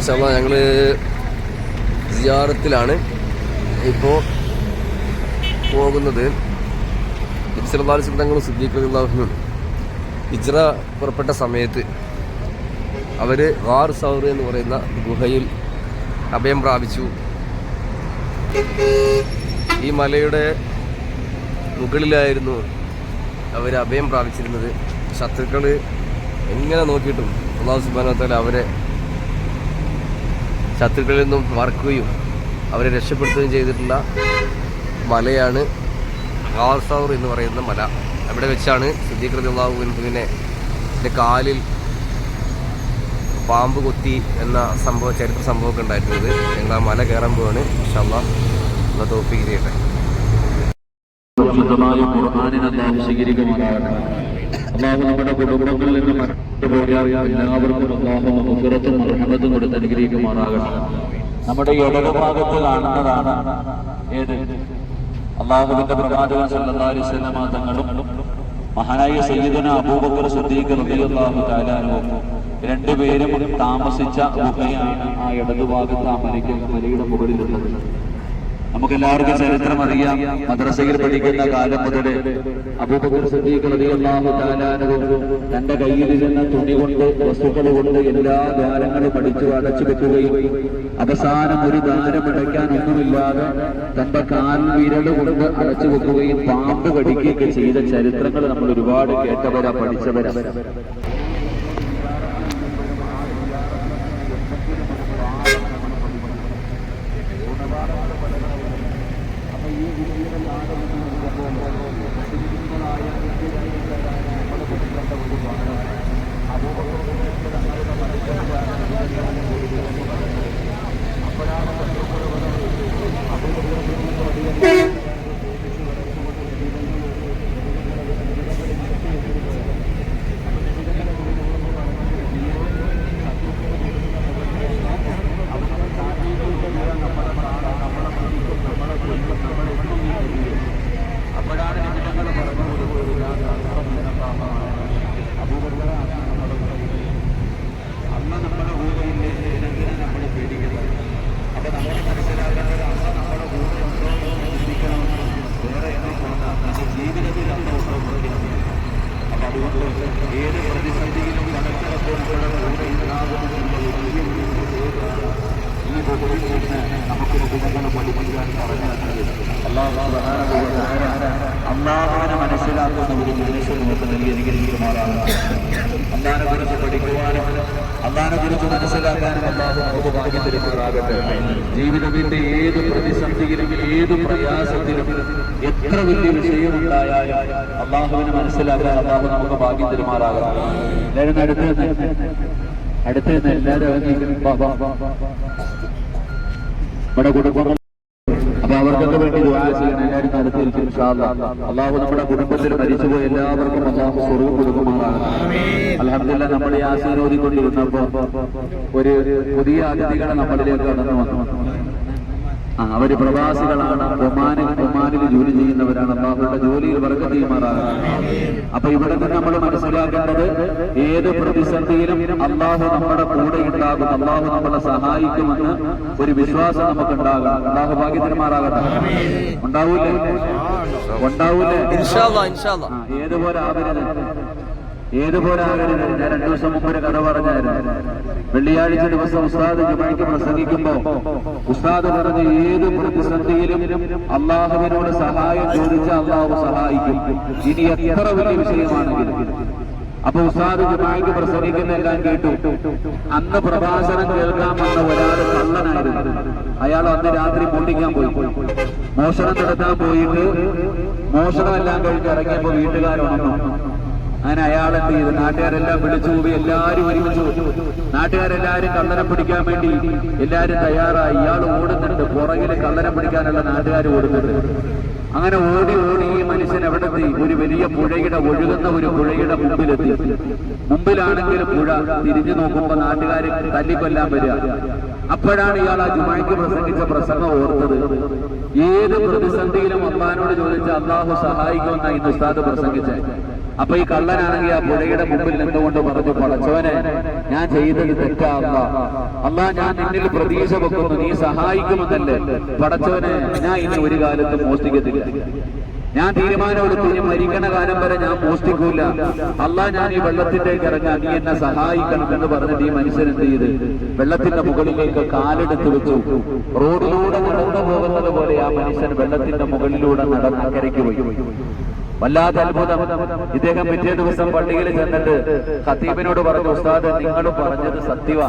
ഞങ്ങൾ സിയാറത്തിലാണ് ഇപ്പോൾ പോകുന്നത്. തങ്ങളും സിദ്ദീഖ് റളിയല്ലാഹുവും ഹിജ്റ പുറപ്പെട്ട സമയത്ത് അവർ ഗാർ സൗർ എന്ന് പറയുന്ന ഗുഹയിൽ അഭയം പ്രാപിച്ചു. ഈ മലയുടെ മുകളിലായിരുന്നു അവർ അഭയം പ്രാപിച്ചിരുന്നത്. ശത്രുക്കൾ എങ്ങനെ നോക്കിയിട്ടും അല്ലാഹു സുബ്ഹാനഹു വ തആല അവരെ ശത്രുക്കളിൽ നിന്നും മറക്കുകയും അവരെ രക്ഷപ്പെടുത്തുകയും ചെയ്തിട്ടുള്ള മലയാണ് ഗാർ സൗർ എന്ന് പറയുന്ന മല. അവിടെ വെച്ചാണ് സിദ്ദീഖ് റളിയല്ലാഹു അൻഹുവിനെ കാലിൽ പാമ്പ് കൊത്തി എന്ന ചരിത്ര സംഭവമൊക്കെ ഉണ്ടായിട്ടുള്ളത്. ഞങ്ങൾ ആ മല കയറാൻ പോവാണ്. ഇൻഷാ അല്ലാഹ് അല്ലാഹു തൗഫീഖ് ചെയ്യട്ടെ. അല്ലാഹു നമ്മുടെ കുടുംബങ്ങളിൽ നിന്ന് മറ്റുപോയാൽ എല്ലാവർക്കും അല്ലാഹു മഗ്ഫിറത്തും റഹ്മത്തും കൊടുത്ത് അനുഗ്രഹിക്കുമാറാകട്ടെ. നമ്മുടെ ഇടതുഭാഗത്ത് കാണുന്നതാണ് ഏത് അല്ലാഹുവിന്റെ പ്രവാചകൻ സല്ലല്ലാഹു അലൈഹി വസല്ലമ തങ്ങളും മഹാനായ സയ്യിദുനാ അബൂബക്കർ സിദ്ദീഖ് റളിയല്ലാഹു തആല അൻഹു രണ്ടുപേരും താമസിച്ച ഗുഹയാണ് ആ ഇടതുഭാഗത്ത് ആ മലയുടെ മുകളിലുള്ളത്. നമുക്കെല്ലാവർക്കും ചരിത്രം അറിയാം. മദ്രസയിൽ പഠിക്കുന്ന കാലം മുതൽ അബൂബക്കർ സിദ്ദീഖ് റളിയല്ലാഹു തആല അൻഹു തന്റെ കയ്യിലിരുന്ന തുണി കൊണ്ട് വസ്തുക്കൾ കൊണ്ട് എല്ലാ ദ്വാരങ്ങളും അടച്ചു വെക്കുകയും അവസാനം ഒരു ദ്വാരം അടയ്ക്കാൻ ഒന്നുമില്ലാതെ തന്റെ കാൽ വിരൽ കൊണ്ട് അടച്ചു വെക്കുകയും പാമ്പ് കടിക്കുകയൊക്കെ ചെയ്ത ചരിത്രങ്ങൾ നമ്മൾ ഒരുപാട് കേട്ടവരാ, പഠിച്ചവരാ. ഏത് പ്രതിസന്ധിയിലും നമുക്ക് ഗുണങ്ങൾ പഠിപ്പിക്കാൻ പറഞ്ഞു അല്ലാഹുവിനെ മനസ്സിലാക്കുന്ന ഒരു മനുഷ്യൻ നമുക്ക് നൽകി അനുഗ്രഹിക്കുമാറാണ്. അല്ലാഹുവിനെ കുറിച്ച് പഠിക്കുവാനും അല്ലാഹുവിനെ കുറിച്ച് മനസ്സിലാക്കാനും അല്ലാഹു നമുക്ക് ഭാഗ്യം തരുമാറാകട്ടെ. ജീവിതത്തിന്റെ ഏത് പ്രതിസന്ധിയിലും ഏത് പ്രയാസത്തിലും എത്ര വലിയ വിഷയമുണ്ടായാലും അല്ലാഹുവിനെ മനസ്സിലാക്കാൻ അല്ലാഹു നമുക്ക് ഭാഗ്യം തരുമാറാകട്ടെ. എല്ലാവരും അടുത്ത് എല്ലാവരും നമ്മുടെ കുടുംബങ്ങൾ അപ്പൊ അവർക്കൊക്കെ വേണ്ടി ദുആ ചെയ്യണം. എല്ലാവരും അടുത്തിരിക്കും ഇൻഷാ അല്ലാഹ്. അല്ലാഹു നമ്മുടെ കുടുംബത്തിൽ മരിച്ചുപോയ എല്ലാവർക്കും അല്ലാഹു സ്വർഗ്ഗം കൊടുക്കുമാറാകട്ടെ. അൽഹംദുലില്ലാഹ് നമ്മുടെ യാസീൻ ഓതിക്കൊണ്ടിരുന്നപ്പോ ഒരു പുതിയ അതിഥികളെ നമ്മളിലേക്ക് കടന്നു വന്നു. അവര് പ്രവാസികളാണ്, ഒമാനിൽ ജോലി ചെയ്യുന്നവരാണ്. അല്ലാഹുവിന്റെ ജോലിയിൽ ബർക്കത്ത് ചെയ്യുമാറാകട്ടെ. അപ്പൊ ഇവിടെ നിന്ന് നമ്മൾ മനസ്സിലാക്കേണ്ടത് ഏത് പ്രതിസന്ധിയിലും അല്ലാഹു നമ്മുടെ കൂടെ ഉണ്ടാകും, അല്ലാഹു നമ്മളെ സഹായിക്കുമെന്ന് ഒരു വിശ്വാസം നമുക്ക് ഉണ്ടാകണം. അല്ലാഹു ഭാഗ്യത്തിനുമാറാകട്ടെ. ഉണ്ടാവൂലേ? ഏതുപോലെ ആകരുത്. ഞാൻ 2 ദിവസം മുമ്പ് ഒരു കഥ പറഞ്ഞായിരുന്നു. വെള്ളിയാഴ്ച ദിവസം ഉസ്താദ് ജുമഅക്ക് പ്രസംഗിക്കുമ്പോ ഉസ്താദ് പറഞ്ഞ ഏത് പ്രതിസന്ധിയിലും അല്ലാഹുവിനോട് സഹായം ചോദിച്ചാൽ അല്ലാഹു സഹായിക്കും, ഇനി എത്ര വലിയ വിഷയമാണെങ്കിലും. അപ്പൊ ഉസ്താദ് ജുമഅക്ക് പ്രസംഗിക്കുന്നതെല്ലാം കേട്ടു. അന്ന് പ്രഭാഷണം കേൾക്കാൻ വന്ന ഒരാൾ കള്ളനായിരുന്നു. അയാൾ അന്ന് രാത്രി മോഷ്ടിക്കാൻ പോയി, മോഷണം നടത്താൻ പോയിട്ട് മോഷണമെല്ലാം കഴിഞ്ഞ് ഇറങ്ങിയപ്പോ വീട്ടുകാരുണന്നു. അങ്ങനെ അയാളെന്ത് ചെയ്തു? നാട്ടുകാരെല്ലാം വിളിച്ചു പോയി, എല്ലാവരും ഒരുമിച്ചു. നാട്ടുകാരെല്ലാരും കള്ളനെ പിടിക്കാൻ വേണ്ടി എല്ലാരും തയ്യാറായി. ഇയാൾ ഓടുന്നുണ്ട്, പുറകില് കള്ളനെ പിടിക്കാനുള്ള നാട്ടുകാർ ഓടുന്നുണ്ട്. അങ്ങനെ ഓടി ഈ മനുഷ്യൻ എവിടെത്തി? ഒരു വലിയ പുഴയുടെ ഒഴുകുന്ന ഒരു പുഴയുടെ മുമ്പിലെത്തി. മുമ്പിലാണെങ്കിൽ പുഴ, തിരിഞ്ഞു നോക്കുമ്പോ നാട്ടുകാരെ തല്ലിക്കൊല്ലാൻ വരിക. അപ്പോഴാണ് ഇയാൾ ആ ജുമഅക്ക് പ്രസംഗിച്ച പ്രസംഗം ഓർത്തത്. ഏത് പ്രതിസന്ധിയിലും അല്ലാഹുവിനോട് ചോദിച്ച അല്ലാഹു സഹായിക്കുമെന്ന ഇന്ന് ഉസ്താദ് പ്രസംഗിച്ചത്. അപ്പൊ ഈ കള്ളനാണെങ്കിൽ ആ പുഴയുടെ മുമ്പിൽ നിന്നുകൊണ്ട് പറഞ്ഞു, പടച്ചവനെ ഞാൻ ചെയ്തത് തെറ്റാ അല്ലാ, ഞാൻ നിന്നിൽ പ്രതീക്ഷ വെക്കുന്നു, നീ സഹായിക്കുമെന്നല്ലേ. പടച്ചവനെ ഞാൻ ഇനി ഒരു കാലത്തും മോഷ്ടിക്കത്തില്ല, ഞാൻ തീരുമാനമെടുത്തു, ഇനി മരിക്കണ കാലം വരെ ഞാൻ മോഷ്ടിക്കൂല. അല്ലാ, ഞാൻ ഈ വെള്ളത്തിലേക്ക് ഇറങ്ങാൻ നീ എന്നെ സഹായിക്കണം എന്ന് പറഞ്ഞിട്ട് ഈ മനുഷ്യൻ എന്ത് ചെയ്ത് വെള്ളത്തിന്റെ മുകളിലേക്ക് കാലെടുത്ത് വെച്ചു. റോഡിലൂടെ നടന്നു പോകുന്നത് പോലെ ആ മനുഷ്യൻ വെള്ളത്തിന്റെ മുകളിലൂടെ നടന്ന് അക്കരയ്ക്ക് പോയി. വല്ലാത്ത അത്ഭുതം. ഇദ്ദേഹം പിറ്റേ ദിവസം പള്ളിയിൽ ചെന്നിട്ട് ഖത്തീബിനോട് പറഞ്ഞു, ഉസ്താദ് നിങ്ങൾ പറഞ്ഞത് സത്യവാ,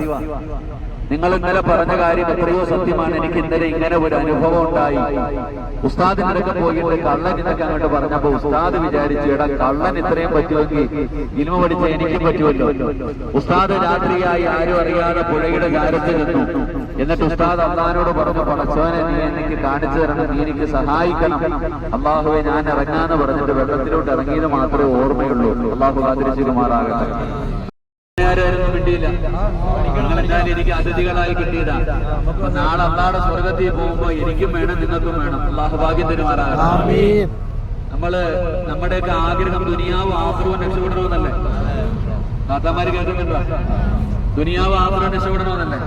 നിങ്ങൾ ഇന്നലെ പറഞ്ഞ കാര്യം എത്രയോ സത്യമാണ്, എനിക്ക് ഇന്നലെ ഇങ്ങനെ ഒരു അനുഭവം ഉണ്ടായി. ഉസ്താദിനൊക്കെ പോയിട്ട് കള്ളൻ എന്നൊക്കെ അങ്ങോട്ട് പറഞ്ഞപ്പോ ഉസ്താദ് വിചാരിച്ചു, എടാ കള്ളൻ ഇത്രയും പറ്റുമെങ്കിൽ ഇൽമ പഠിച്ച എനിക്കും പറ്റുമല്ലോ. ഉസ്താദ് രാത്രിയായി ആരും അറിയാതെ പുഴയുടെ ചാരത്ത് നിന്നു. എന്നിട്ട് ഉസ്താദ് അള്ളാഹിനോട് പറഞ്ഞു, പടച്ചോനെ നീ എനിക്ക് കാണിച്ചു തരണം, നീ എനിക്ക് സഹായിക്കണം. അള്ളാഹുവെ ഞാൻ ഇറങ്ങാന്ന് പറഞ്ഞിട്ട് വെള്ളത്തിലോട്ട് ഇറങ്ങിയത് മാത്രമേ ഓർമ്മയുള്ളൂ. അള്ളാഹു ആദരിച്ചുമാറാകട്ടെ. ആരും കിട്ടിയില്ല, നിങ്ങളെന്തായാലും എനിക്ക് അതിഥികളായി കിട്ടിയതാ. അപ്പൊ നാളെ അള്ളാഹുടെ സ്വർഗത്തിൽ പോകുമ്പോ എനിക്കും വേണം, നിങ്ങൾക്കും വേണം. അള്ളാഹു ഭാഗ്യം തരുമാറാകട്ടെ. നമ്മുടെയൊക്കെ ആഗ്രഹം ദുനിയാവ് ആഫ്രവും രക്ഷപ്പെടണമെന്നല്ലേ? താത്താമാര് കേൾക്കുന്നുണ്ടോ? ദുനിയാവ് ആഫ്രവും രക്ഷപ്പെടണമെന്നല്ലേ?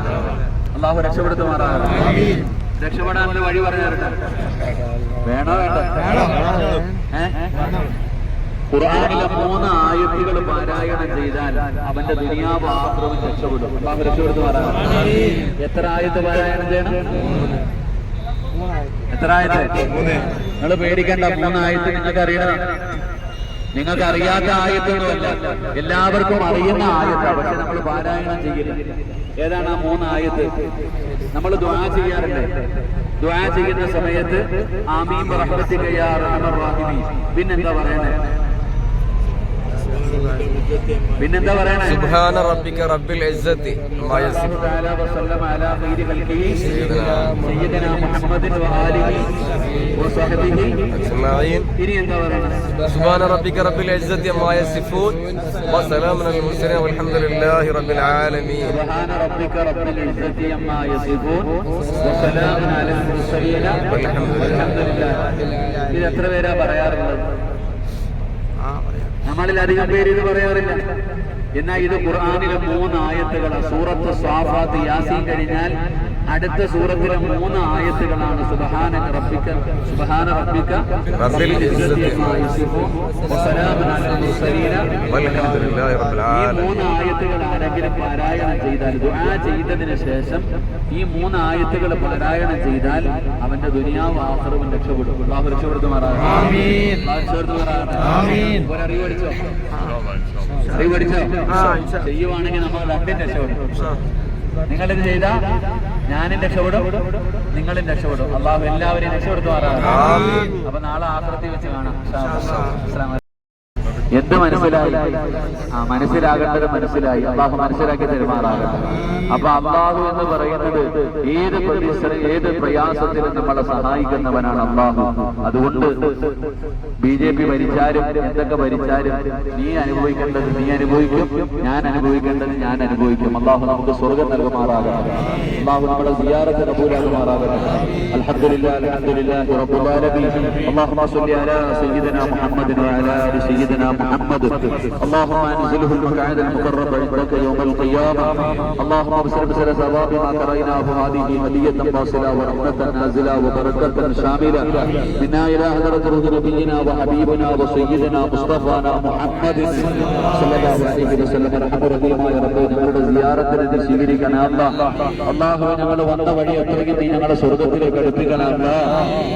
അള്ളാഹു രക്ഷപ്പെടുത്തുമാറാകട്ടെ. രക്ഷപ്പെടാനുള്ള വഴി പറഞ്ഞു തരട്ടെ? വേണോ വേണ്ട? ഖുർആനിലെ 3 ആയത്തുകൾ പാരായണം ചെയ്താൽ അവന്റെ ദുനിയാവ് ആഖിറവും രക്ഷപ്പെടും. അല്ലാഹു രക്ഷപ്പെടുത്തുമാറാകട്ടെ. എത്ര ആയത്ത് പാരായണം ചെയ്യണം? എത്ര ആയത്ത്? നിങ്ങൾ പേടിക്കണ്ട, 3 ആയത്ത് നിങ്ങൾക്ക് അറിയണം. നിങ്ങൾക്ക് അറിയാത്ത ആയത്തൊന്നുമല്ല, എല്ലാവർക്കും അറിയുന്ന ആയത്താണ്. പക്ഷെ നമ്മൾ പാരായണം ചെയ്യില്ല. ഏതാണ് ആ 3 ആയത്ത്? നമ്മൾ ദുആ ചെയ്യാറുണ്ട്. ദുആ ചെയ്യുന്ന സമയത്ത് ആമീൻ ബിറഹ്മതിക യാ അർഹമർ റഹീമീൻ. പിന്നെന്താ പറയണേ? പിന്നെന്താ പറയണേ? സുബ്ഹാന റബ്ബിക റബ്ബിൽ ഇസ്സത്തി മാ യസിഫൂൻ വസല്ലമ അലാ ഖൈരി ഖൽഖിഹി സയ്യിദനാ മുഹമ്മദിൻ വആലിഹി വസഹബിഹി അജ്മഈൻ. ഇനി എന്താ പറയണേ? സുബ്ഹാന റബ്ബിക റബ്ബിൽ ഇസ്സത്തി മാ യസിഫൂൻ വസലാമുൻ അലൽ മുർസലീൻ വൽഹംദുലില്ലാഹി റബ്ബിൽ ആലമീൻ. സുബ്ഹാന റബ്ബിക റബ്ബിൽ ഇസ്സത്തി മാ യസിഫൂൻ വസലാമുൻ അലൽ മുർസലീൻ വൽഹംദുലില്ലാഹി. ഇത് എത്ര പേരാ പറയാറുള്ളത്? നമ്മളിൽ അധികം പേര് ഇത് പറയാറില്ല. എന്നാൽ ഇത് ഖുർആനിലെ 3 ആയത്തുകളാണ്. സൂറത്ത് സ്വാഫാത്ത്, യാസീൻ കഴിഞ്ഞാൽ അടുത്ത സൂറത്തിലെ 3 ആയത്തുകളാണ് സുബ്ഹാന റബ്ബിക റബ്ബിൽ ഇസ്സത്തി അമ്മാ യസിഫൂൻ വസലാമുൻ അലൽ മുർസലീൻ വൽഹംദുലില്ലാഹി റബ്ബിൽ ആലമീൻ. ഈ 3 ആയത്തുകൾ ആരെങ്കിലും പാരായണം ചെയ്താൽ, ദുആ ചെയ്തതിനു ശേഷം ഈ 3 ആയത്തുകൾ പാരായണം ചെയ്താൽ അവന്റെ ദുനിയാവ് ആഖിറവും രക്ഷപ്പെടും. അല്ലാഹു രക്ഷപ്പെടുത്തുമാറാകട്ടെ. ആമീൻ. ആമീൻ. ഒരറിവ് പഠിച്ചോ? അറിവ് പഠിച്ചോ? ചെയ്യുവാണെങ്കിൽ നമ്മൾ രണ്ടും രക്ഷപ്പെടും. നിങ്ങളിത് ചെയ്താ ഞാനും രക്ഷപ്പെടും, നിങ്ങളും രക്ഷപ്പെടും. അള്ളാഹു എല്ലാവരെയും രക്ഷപ്പെടുത്തുമാറാകട്ടെ. അപ്പൊ നാളെ ആഖിറത്തിൽ വെച്ച് കാണാം. എന്ത് മനസ്സിലായി? മനസ്സിലാകേണ്ടത് മനസ്സിലായി. അള്ളാഹു മനസ്സിലാക്കി തരുമാറാകട്ടെ. അപ്പൊ അള്ളാഹു എന്ന് പറയുന്നത് ഏത് ഏത് പ്രയാസത്തിലും നമ്മളെ സഹായിക്കുന്നവനാണ് അള്ളാഹു. അതുകൊണ്ട് BJP ഭരിച്ചാലും എന്തൊക്കെ ഭരിച്ചാലും നീ അനുഭവിക്കേണ്ടത് നീ അനുഭവിക്കും, ഞാൻ അനുഭവിക്കേണ്ടത് ഞാൻ അനുഭവിക്കും. അള്ളാഹു നമുക്ക് സ്വർഗം നൽകുമാറാകട്ടെ. അള്ളാഹു നമ്മുടെ സിയാറത്ത് കബൂലാകുമാറാകട്ടെ. അൽഹംദുലില്ലാഹി അൽഹംദുലില്ലാഹി റബ്ബിൽ ആലമീൻ. അല്ലാഹുമ്മ സ്വല്ലി അലാ സയ്യിദിനാ മുഹമ്മദിൻ വഅലാ ആലി സയ്യിദിനാ محمد اللهم انزله المقعد المقرب عندك يوم القيامة. اللهم ابصر بسر ثواب ما قرأناه هذه هدية باصلة ورحمة نازلة وبركة شاملة منا إلى حضرة روح نبينا وحبيبنا وسيدنا مصطفانا محمد صلى الله عليه وسلم. رحمة رحيمമായ റബ്ബേ, ഞങ്ങളുടെ സിയാറത്തിനെ സ്വീകരിക്കണേ അല്ലാഹ്. അല്ലാഹുവേ, ഞങ്ങൾ വന്ന വഴി എത്രയ്ക്ക് നീ ഞങ്ങളുടെ സ്വർഗ്ഗത്തിലേക്ക് അടുപ്പിക്കണേ അല്ലാഹ്.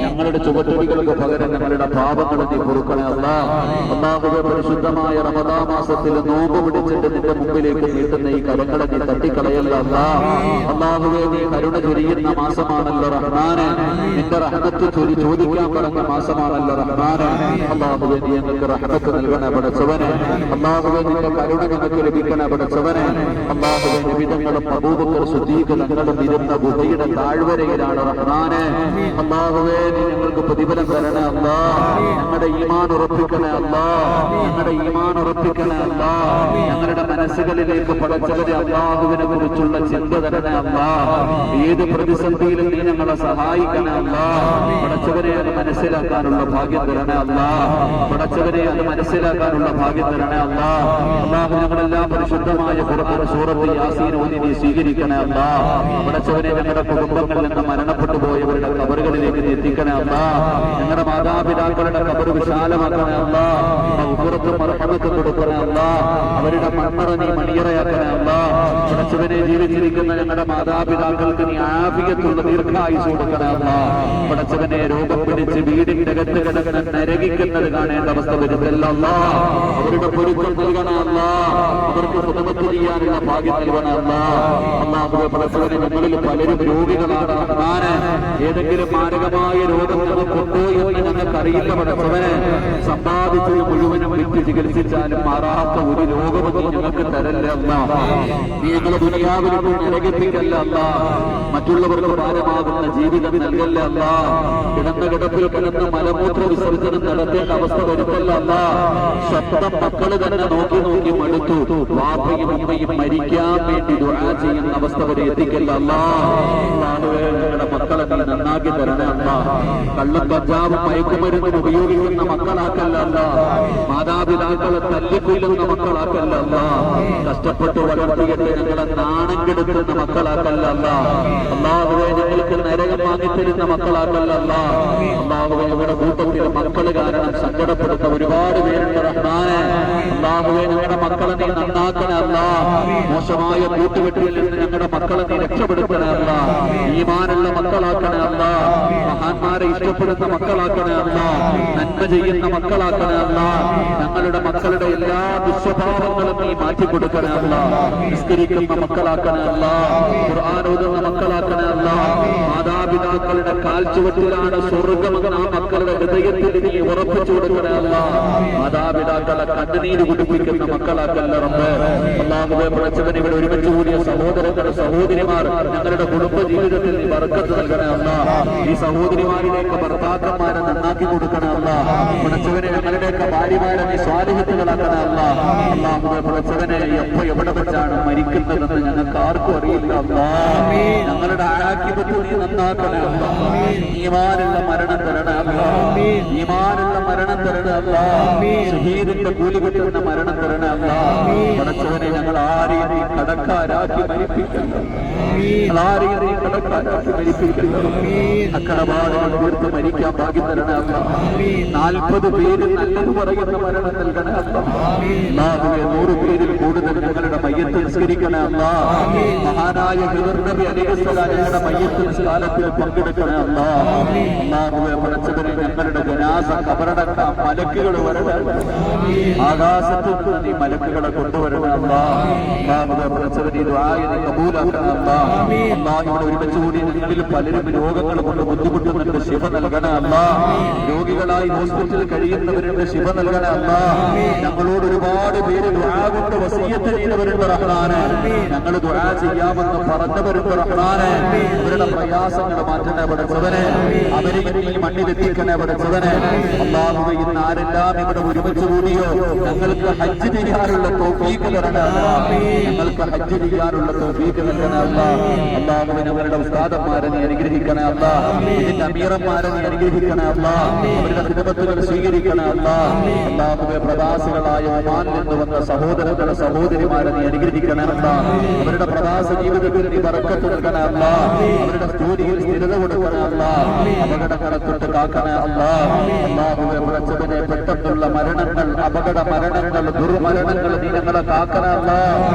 ഞങ്ങളുടെ ചുവട്ടടികൾക്ക് പകരം ഞങ്ങളുടെ പാപങ്ങൾ നീ പൊറുക്കണേ അല്ലാഹ്. അല്ലാഹുവേ, പരിശുദ്ധമായ റമദാൻ മാസത്തിൽ നോമ്പ് പിടിച്ചിട്ട് നിന്റെ മുമ്പിലേക്ക് നീട്ടുന്ന ഈ കരങ്ങളെ നീ തട്ടിക്കളയല്ല അല്ലാഹ്. അല്ലാഹുവേ, നീ കരുണ ചൊരിയുന്ന മാസമാണല്ലോ റഹ്മാനെ. നിന്റെ റഹ്മത്ത് ചോദിക്കാൻ പറഞ്ഞ മാസമാണല്ലോ റഹ്മാനെ. അല്ലാഹുവേ, നീ ഞങ്ങൾക്ക് റഹ്മത്ത് നൽകണേ പടച്ചവനെ. അല്ലാഹുവേ, നിന്റെ കരുണ ഞങ്ങൾക്ക് ലഭിക്കണേ പടച്ചവനെ. അല്ലാഹുവേ, നിബിധങ്ങളും അബൂബക്കർ സിദ്ദീഖ് തങ്ങളും ഇരുന്ന ഗുഹയുടെ താഴ്വരയിലാണ് റഹ്മാനെ. അല്ലാഹുവേ, നീ ഞങ്ങൾക്ക് പ്രതിഫലം തരണേ അല്ലാഹ്. ഞങ്ങളുടെ ഈമാൻ ഉറപ്പിക്കണേ അല്ലാഹ്. ഞങ്ങളുടെ ഈമാൻ ഉറപ്പിക്കണേ അല്ലാഹ്. ഞങ്ങളുടെ മനസ്സുകളിലേക്ക് പടച്ചവരെ അല്ലാഹുവിനെ കുറിച്ചുള്ള ചിന്ത തരണേ അല്ലാഹ്. ഏത് പ്രതിസന്ധിയിലും നീ ഞങ്ങളെ സഹായിക്കണേ അല്ലാ. പടച്ചവനെ അത് മനസ്സിലാക്കാനുള്ള ഭാഗ്യം തരണേ അല്ലാ. പടച്ചവനെ അത് മനസ്സിലാക്കാനുള്ള ഭാഗ്യം തരണേ അല്ലാ. അല്ലാഹു ഞങ്ങളെല്ലാം പരിശുദ്ധമായ ഖുർആൻ സൂറത്ത് യാസീൻ ഓതി നീ സ്വീകരിക്കണേ അല്ലാ. പടച്ചവനെ ഞങ്ങളുടെ കുടുംബങ്ങളിൽ നിന്ന് മരണപ്പെട്ടു പോയവരുടെ ഖബറുകളിലേക്ക് നീ എത്തിക്കണേ അല്ലാ. ഞങ്ങളുടെ മാതാപിതാക്കളുടെ ഖബർ വിശാലമാക്കണേ അല്ലാ. മഗ്ഫിറത്തും റഹ്മത്തും കൊടുക്കണേ അല്ലാ. അവരുടെ മണ്ണറ നീ മണിയറയാക്കണേ അല്ലാ. പടച്ചവനെ ജീവിച്ചിരിക്കുന്ന ഞങ്ങളുടെ മാതാപിതാക്കൾക്ക് നീ ആഫിയത്തുള്ള ദീർഘായുസ് കൊടുക്കണേ അല്ലാ. പടച്ചവനെ രോഗം പിടിച്ച് വീടിന്റെ അകത്ത് കിടന്ന് നരകിക്കുന്നത് കാണേണ്ട അവസ്ഥ വരുത്തല്ല അല്ലാ. അവരുടെ പൊരുത്തം നൽകണേ അല്ലാ. അവർക്ക് സുഖമത്ത് ചെയ്യാനുള്ള ഭാഗ്യം നൽകണേ അല്ലാ. അല്ലാഹുവേ പടച്ചവനെ ഞങ്ങളിൽ പലരും രോഗികളാണ് റഹ്മാനെ. ഏതെങ്കിലും മാരകമായ രോഗം നമുക്കുണ്ടോ എന്ന് ഞങ്ങൾക്കറിയില്ല പടച്ചവനെ. സമ്പാദിച്ചത് മുഴുവനും വിറ്റ് ചികിത്സിച്ചാലും മാറാത്ത ഒരു രോഗവും നീ ഞങ്ങൾക്ക് തരല്ല അല്ലാ. നീ ഞങ്ങളെ ദുനിയാവിലേക്ക് നരകിപ്പിക്കല്ല അല്ലാ. മറ്റുള്ളവർക്ക് ഭാരമാകുന്ന ജീവിതം നൽകല്ല അല്ലാ. കിടന്ന കിടപ്പിൽ കിടന്ന് മലമൂത്ര വിസർജനം നടത്തേണ്ട അവസ്ഥ വരുത്തല്ല അല്ലാ. സ്വന്തം മക്കള് തന്നെ നോക്കി നോക്കി മടുത്തു. വാപ്പയും ഉമ്മയും മരിക്കാൻ വേണ്ടി ദുആ ചെയ്യുന്ന അവസ്ഥ വരെ എത്തിക്കല്ല അല്ലാ. ഞങ്ങളുടെ മക്കളെ നീ നന്നാക്കി തരണേ അല്ലാ. കള്ളും കഞ്ചാവും മയക്കുമരുന്നും ഉപയോഗിക്കുന്ന മക്കളാക്കല്ല അല്ലാ. മാതാപിതാക്കളെ തല്ലിക്കൊല്ലുന്ന മക്കളാക്കല്ല അല്ലാ. കഷ്ടപ്പെട്ട് വളർത്തിയിട്ട് ഞങ്ങളെ നാണം കെടുത്തുന്ന മക്കളാക്കല്ല അല്ലാ. അല്ലാഹുവേ ഞങ്ങൾക്ക് നരകം വാങ്ങിത്തരുന്ന മക്കളാക്കല്ല അല്ലാ. അല്ലാഹുവേ ഞങ്ങളുടെ കൂട്ടത്തിൽ മക്കള് കാരണം സങ്കടപ്പെടുന്ന ഒരുപാട് പേരുണ്ട് റഹ്മാനെ. അല്ലാഹുവേ ഞങ്ങളുടെ മക്കളെ നീ നന്നാക്കണേ അല്ലാ. മോശമായ കൂട്ടുകെട്ടിൽ നിന്ന് ഞങ്ങളുടെ മക്കളെ നീ രക്ഷപ്പെടുത്തണേ അല്ലാ. ഈമാനുള്ള മക്കളാക്കണേ അല്ലാ. മഹാന്മാരെ ഇഷ്ടപ്പെടുന്ന മക്കളാക്കണേ അല്ലാ. നന്മ ചെയ്യുന്ന മക്കളാക്കണേ അല്ലാ. ഞങ്ങളുടെ മക്കളുടെ എല്ലാ ദുസ്വഭാവങ്ങളും നീ മാറ്റിക്കൊടുക്കണേ അല്ലാ. നിസ്കരിക്കുന്ന മക്കളാക്കണേ അല്ലാ. ഖുർആൻ ഓതുന്ന മക്കളാക്കണേ അല്ലാ. മാതാപിതാക്കളുടെ കാൽച്ചുവട്ടിലാണ് സ്വർഗ്ഗമെന്ന് ആ മക്കളുടെ ഹൃദയത്തിൽ നീ ഉറപ്പിച്ചു കൊടുക്കണേ അല്ലാ. മാതാപിതാക്കളെ കണ്ണുനീര് കുടിപ്പിക്കുന്ന മക്കളാക്കല്ല റബ്ബേ. അല്ലാഹുവേ പടച്ചവനെ ഇവിടെ ഒരുമിച്ച് കൂടിയ സഹോദരങ്ങളുടെ സഹോദരിമാർ ഞങ്ങളുടെ കുടുംബ ജീവിതത്തിൽ നീ ബർക്കത്ത് നൽകണേ അല്ലാ. ഈ സഹോദരിമാരിലേക്ക് ഭർത്താക്കന്മാരെ നന്നാക്കി കൊടുക്കണേ അല്ലാ. പടച്ചവനെ ഞങ്ങളുടെയൊക്കെ ഭാര്യമാരെ നീ സ്വാലിഹത്തുകളാക്കണേ അല്ലാ. അല്ലാഹുവേ പടച്ചവനെ എപ്പോ എവിടെ വെച്ചാണ് മരിക്കുന്നതെന്ന് ഞങ്ങൾക്ക് ആർക്കും അറിയില്ല അല്ലാ. ഞങ്ങളുടെ ആക്കിപത്ത് നീ നന്നാക്കണേ അല്ലാ. ഈമാനുള്ള മരണം തരണേ അല്ലാ. ഈമാനുള്ള മരണം തരണേ അല്ലാ. ഷഹീദിന്റെ കൂലി കിട്ടുന്ന മരണം തരണേ അല്ലാ. പടച്ചവനെ ഞങ്ങൾ ആരെയും നീ കടക്കാരാക്കി മരിപ്പിക്കണ്ട. ആരെയും നീ കടക്കാരാക്കി മരിപ്പിക്കണ്ട. അക്കടപാടുകൾ തീർത്ത് മരിക്കാൻ ഭാഗ്യം തരണേ അല്ലാ. 40 പേര് നല്ലത് പറയുന്ന മരണം നൽകണേ അല്ലാ. 100 പേരിൽ കൂടുതൽ ഞങ്ങളുടെ മയ്യത്ത് നിസ്കരിക്കണേ അല്ലാ. മഹാനായ ഹിദർ നബി അലൈഹിസ്സലാം ഞങ്ങളുടെ മയ്യത്ത് നിസ്കാരത്തിൽ പങ്കെടുക്കണേ അല്ലാ. അല്ലാഹുവേ പടച്ചവനെ ഞങ്ങളുടെ ജനാസ ഖബറടക്കാൻ മലക്കുകൾ വരണേ. ആകാശത്തു നിന്ന് നീ മലക്കുകളെ കൊണ്ടുവരണേ അല്ലാ. അല്ലാഹുവേ പടച്ചവനെ ദുആ നീ കബൂലാക്കണേ അല്ലാ. അല്ലാഹു ഇവിടെ ഒരുമിച്ച് കൂടി ഞങ്ങളിൽ പലരും രോഗങ്ങൾ കൊണ്ട് ബുദ്ധിമുട്ടുന്നുണ്ട്. ശിഫ നൽകണേ അല്ലാ. രോഗികളായി ഹോസ്പിറ്റലിൽ കഴിയുന്നവരുടെ ശിഫ നൽകണേ അല്ലാ. ഞങ്ങളോട് ഒരുപാട് പേര് ദുആ കൊണ്ട് വസിയ്യത്ത് ചെയ്തവരുണ്ട് റഹ്മാനെ. ഞങ്ങൾ ദുആ ചെയ്യാമെന്ന് പറഞ്ഞവരുണ്ട് റഹ്മാനെ. അവരുടെ പ്രയാസങ്ങൾ മാറ്റണേ പടച്ചവനെ. അവരെ ഈ മണ്ണിലെത്തിക്കണേ പടച്ചവനെ. അല്ലാഹുവേ ഇന്ന് ആരെല്ലാം ഇവിടെ ഒരുമിച്ച് കൂടിയോ ഞങ്ങൾക്ക് ഹജ്ജ് ചെയ്യാനുള്ള തൗഫീഖ് തരണേ അല്ലാ. ഞങ്ങൾക്ക് ഹജ്ജ് ചെയ്യാനുള്ള തൗഫീഖ് നൽകണേ അല്ലാ. അല്ലാഹുവേ ഞങ്ങളുടെ ഉസ്താദന്മാരെ നീ അനുഗ്രഹിക്കണേ അല്ലാ. ഇതിന്റെ അമീറന്മാരെ നീ അനുഗ്രഹിക്കണേ അല്ലാ. അവരുടെ ഖിദ്മത്തുകൾ സ്വീകരിക്കണേ അല്ലാ. അല്ലാഹുവേ പ്രവാസികളായ ഒമാനിൽ നിന്ന് വന്ന സഹോദരങ്ങളുടെ സഹോദരിമാരെ നീ അനുഗ്രഹിക്കണേ അല്ലാ. അവരുടെ പ്രവാസ ജീവിതത്തിൽ നീ ബർക്കത്ത് നൽകണേ അല്ലാ. അവരുടെ ജോലിയിൽ സ്ഥിരത കൊടുക്കണേ അല്ലാ. അപകടങ്ങളെ തൊട്ട് കാക്കണേ അല്ലാ. അല്ലാഹുവേ പടച്ചവനെ പെട്ടെന്നുള്ള മരണങ്ങൾ, അപകട മരണങ്ങൾ, ദുർമരണങ്ങൾ നീ ഞങ്ങളെ കാക്കണേ അല്ലാ.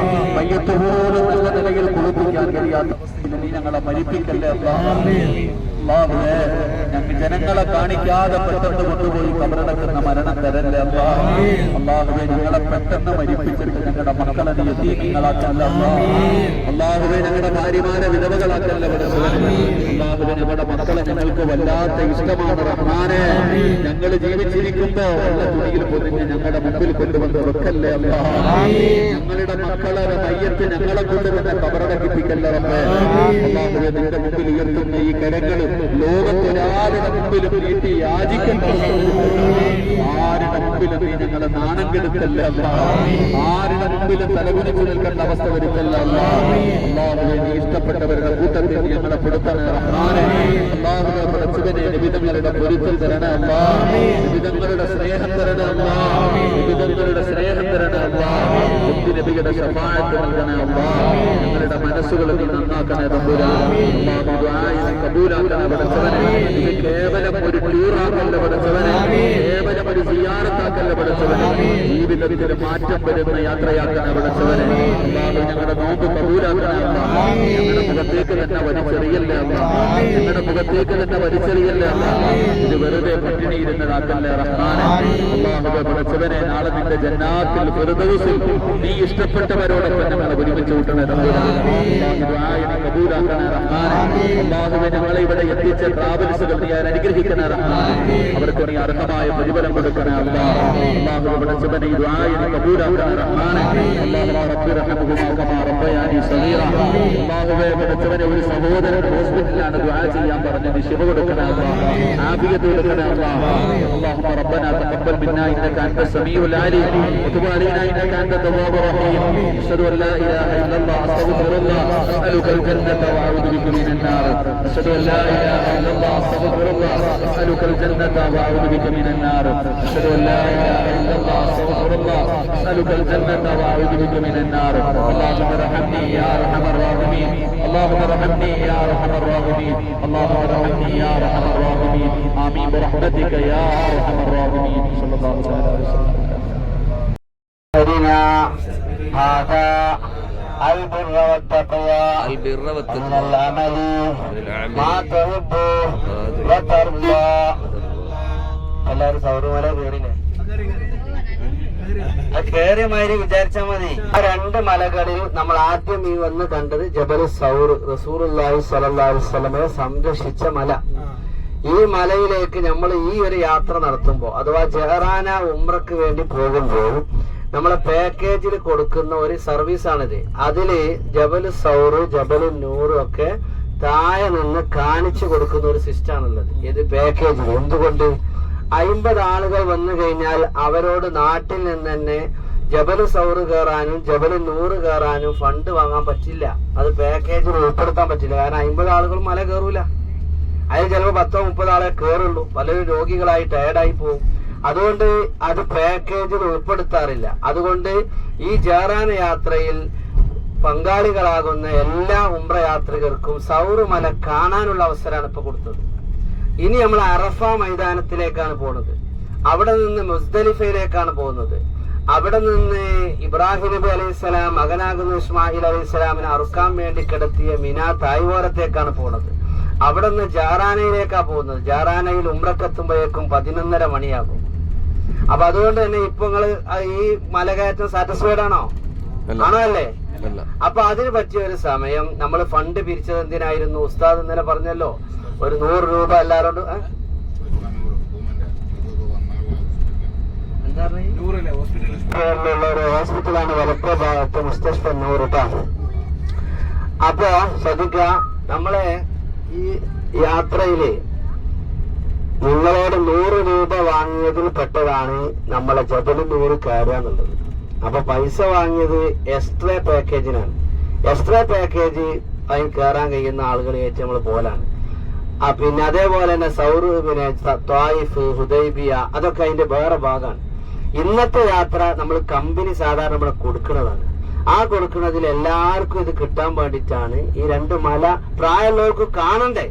മയ്യത്ത് പോലും നല്ല നിലയിൽ കുളിപ്പിക്കാൻ കഴിയാത്ത നീ ഞങ്ങളെ മരിപ്പിക്കല്ലേ അല്ലാ. അല്ലാഹുവേ ഞങ്ങൾ ജനങ്ങളെ കാണിക്കാതെ പെട്ടെന്ന് കൊണ്ടുപോയി കബറടക്കുന്ന മരണം തരല്ലേ അല്ലാ. അല്ലാഹുവേ ഞങ്ങളെ പെട്ടെന്ന് മരിപ്പിച്ചിട്ട് ഞങ്ങളുടെ മക്കളെ നീ യതീമീങ്ങളാക്കല്ല അല്ലാ. അല്ലാഹുവേ ഞങ്ങളുടെ ഭാര്യമാരെ വിധവകളാക്കല്ല പടച്ചവനെ. അല്ലാഹുവേ ഞങ്ങളുടെ മക്കളെ ഞങ്ങൾക്ക് വല്ലാത്ത ഇഷ്ടമാണ് റഹ്മാനെ. ഞങ്ങൾ ജീവിച്ചിരിക്കുമ്പോ ഉള്ള തുണിയിൽ പൊതിഞ്ഞ് ഞങ്ങളുടെ മുമ്പിൽ കൊണ്ടുവന്ന് വെക്കല്ലേ അല്ലാ. ഞങ്ങളുടെ മക്കളെ മയ്യത്ത് ഞങ്ങളെ കൊണ്ട് തന്നെ കബറടക്കിപ്പിക്കല്ല റബ്ബേ. അല്ലാഹുവേ നിന്റെ മുമ്പിൽ ഉയർത്തുന്ന ഈ കരങ്ങളും ലോകത്തൊരാളുടെ മുമ്പിലും നീട്ടി യാചിക്കണ്ട. ആരുടെ മുമ്പിലും നീ ഞങ്ങളെ നാണം കെടുത്തല്ല അല്ലാ. ആരുടെ മുമ്പിലും തലകുനിച്ച് നിൽക്കേണ്ട അവസ്ഥ വരുത്തല്ല അല്ലാ. അല്ലാഹുവേ നീ പൊരുത്തപ്പെട്ടവരുടെ കൂട്ടത്തിൽ ഞങ്ങളെ പെടുത്തണേ റഹ്മാനെ. അല്ലാഹുവേ പടച്ചവനെ നിബിധങ്ങളുടെ പൊരുത്തം തരണേ അല്ലാഹ്, നിബിധങ്ങളുടെ സ്നേഹം തരണേ അല്ലാഹ്, നിബിധങ്ങളുടെ സ്നേഹം തരണേ അല്ലാഹ്, നബിയുടെ ശഫാഅത്ത് നൽകണേ അല്ലാഹ്. ഞങ്ങളുടെ മനസ്സുകളെ നീ നന്നാക്കണേ തമ്പുരാനെ. അല്ലാഹു ദുആഇനെ കബൂലാക്കണേ പടച്ചവനെ. ഇത് കേവലം ഒരു ടൂറാക്കല്ല പടച്ചവനെ, കേവലം ഒരു സിയാറത്താക്കല്ല പടച്ചവനെ, ജീവിതത്തിൽ മാറ്റം വരുന്ന യാത്രയാക്കണേ പടച്ചവനെ. അല്ലാഹു ഞങ്ങളുടെ നോമ്പ് കബൂലാക്കണേ അല്ലാഹ്. ഞങ്ങളുടെ മുഖത്തേക്ക് തന്നെ വലിച്ചെറിയല്ലേ അല്ലാഹ്, ഞങ്ങളുടെ മുഖത്തേക്ക് തന്നെ വലിച്ചെറിയല്ലേ അല്ലാഹ്. ഇത് വെറുതെ പട്ടിണി ഇരുന്നതാക്കല്ലേ റഹ്മാനെ. അല്ലാഹുവേ പടച്ചവനെ, നാളെ നിന്റെ ജന്നാത്തിൽ ഫിർദൗസിൽ നീ ഇഷ്ടപ്പെട്ടവരോടൊപ്പം ഞങ്ങളെ ഒരുമിച്ച് കൂട്ടണേ തമ്പുരാനെ. അല്ലാഹു ദുആഇനെ കബൂലാക്കണേ റഹ്മാനെ. അല്ലാഹുവേ ഞങ്ങളെ ഇവിടെ എത്തിച്ച ട്രാവൽസുകൾ നീ അനുഗ്രഹിക്കണേ റഹ്മാനെ. അവർക്ക് നീ അർഹമായ പ്രതിഫലം കൊടുക്കണേ അല്ലാഹ്. അല്ലാഹുവേ പടച്ചവനെ, ഈ ദുആഇനെ കബൂലാക്കണേ റഹ്മാനെ. അല്ലാഹുവേ റബ്ബിർഹംഹുമാ കമാ റബ്ബയാനി സഗീറ. അല്ലാഹുവേ പടച്ചവനെ, ഒരു സഹോദരൻ ഹോസ്പിറ്റലിലാണ് ദുആ ചെയ്യാൻ പറഞ്ഞത്, ശിഫ കൊടുക്കണേ അല്ലാഹ്, ആഫിയത്ത് കൊടുക്കണേ അല്ലാഹ്. اللهم ربنا تقبل منا انك انت السميع العليم وتب علينا انك انت التواب الرحيم. اشهد ان لا اله الا الله استغفر الله اسالك الجنه واعوذ بك من النار. اشهد ان لا اله الا الله استغفر الله اسالك الجنه واعوذ بك من النار. اشهد ان لا اله الا الله استغفر الله اسالك الجنه واعوذ بك من النار. اللهم ارحمني يا ارحم الراحمين. اللهم ارحمني يا ارحم الراحمين. اللهم ارحمني يا ارحم الراحمين. آمين برحمتك يا أرحم الراحمين. صلى الله عليه وسلم. هذا البر والتقوى من العمل ما تحب وترضى. എല്ലാവരും സൗരമല കയറില്ലേ? അത് കയറിയ മാതിരി വിചാരിച്ചാൽ മതി. ആ രണ്ട് മലകളിൽ നമ്മൾ ആദ്യം ഈ വന്ന് കണ്ടത് ജബൽ സൗർ, റസൂലുള്ളാഹി സ്വല്ലല്ലാഹു അലൈഹി വസല്ലമയെ സംരക്ഷിച്ച മല. ഈ മലയിലേക്ക് നമ്മൾ ഈ ഒരു യാത്ര നടത്തുമ്പോൾ, അഥവാ ജഹറാന ഉംറക്ക് വേണ്ടി പോകുമ്പോൾ നമ്മളെ പാക്കേജിൽ കൊടുക്കുന്ന ഒരു സർവീസാണിത്. അതില് ജബൽ സൗർ, ജബൽ നൂർ ഒക്കെ താഴെ നിന്ന് കാണിച്ചു കൊടുക്കുന്ന ഒരു സിസ്റ്റമാണുള്ളത് ഇത് പാക്കേജിൽ. എന്തുകൊണ്ട്? 50 ആളുകൾ വന്നു കഴിഞ്ഞാൽ അവരോട് നാട്ടിൽ നിന്ന് തന്നെ ജബൽ സൗർ കയറാനും ജബൽ നൂറ് കയറാനും ഫണ്ട് വാങ്ങാൻ പറ്റില്ല. അത് പാക്കേജിൽ ഉൾപ്പെടുത്താൻ പറ്റില്ല. കാരണം 50 ആളുകൾ മല കയറൂല. അതിൽ ചിലപ്പോൾ 10-30 ആളെ കയറുള്ളൂ. പലരും രോഗികളായി ടയർഡായി പോകും. അതുകൊണ്ട് അത് പാക്കേജിൽ ഉൾപ്പെടുത്താറില്ല. അതുകൊണ്ട് ഈ ജഹറാന യാത്രയിൽ പങ്കാളികളാകുന്ന എല്ലാ ഉംറ യാത്രികർക്കും സൗർ മല കാണാനുള്ള അവസരമാണ് ഇപ്പൊ കൊടുത്തത്. ഇനി നമ്മൾ അറഫ മൈതാനത്തിലേക്കാണ് പോകുന്നത്. അവിടെ നിന്ന് മുസ്ദലിഫയിലേക്കാണ് പോകുന്നത്. അവിടെ നിന്ന് ഇബ്രാഹിം നബി അലൈഹിസ്സലാം മകനാകുന്ന ഇസ്മായിൽ അലൈഹിസ്സലാമിനെ അറുക്കാൻ വേണ്ടി കിടത്തിയ മിനാ തായ്വാരത്തേക്കാണ് പോകുന്നത്. അവിടെ നിന്ന് ജഹറാനയിലേക്കാണ് പോകുന്നത്. ജഹറാനയിൽ ഉംറക്കെത്തുമ്പോഴേക്കും 11:30 മണിയാകും. അപ്പൊ അതുകൊണ്ട് തന്നെ ഇപ്പൊ നിങ്ങള് ഈ മലകയറ്റം സാറ്റിസ്ഫൈഡ് ആണോ? ആണോ അല്ലേ? അപ്പൊ അതിന് പറ്റിയ ഒരു സമയം നമ്മൾ ഫണ്ട് പിരിച്ചത് എന്തിനായിരുന്നു? ഉസ്താദ് ഇന്നലെ പറഞ്ഞല്ലോ, ഒരു 100 രൂപ എല്ലാരോടും ഒരു ഹോസ്പിറ്റലാണ് വലപ്പുറ ഭാഗത്ത് മുസ്തഷ്ഫ നൂറ്. അപ്പൊ ശ്രദ്ധിക്കുക, നമ്മളെ ഈ യാത്രയില് നിങ്ങളോട് 100 രൂപ വാങ്ങിയതിൽ പെട്ടതാണ് നമ്മളെ ജബൽ നൂറ് കയറുക എന്നുള്ളത്. അപ്പൊ പൈസ വാങ്ങിയത് എക്സ്ട്രാ പാക്കേജിനാണ്. എക്സ്ട്രാ പാക്കേജ് അതിന് കയറാൻ കഴിയുന്ന ആളുകൾ ഏറ്റവും നമ്മൾ പോലാണ്. പിന്നെ അതേപോലെ തന്നെ സൗർ, പിന്നെ ത്വായിഫ്, ഹുദൈബിയ, അതൊക്കെ അതിന്റെ വേറെ ഭാഗമാണ്. ഇന്നത്തെ യാത്ര നമ്മൾ കമ്പനി സാധാരണ നമ്മളെ കൊടുക്കുന്നതാണ്. ആ കൊടുക്കുന്നതിൽ എല്ലാവർക്കും ഇത് കിട്ടാൻ വേണ്ടിയിട്ടാണ് ഈ 2 മല പ്രായമുള്ളവർക്ക് കാണണ്ടേ.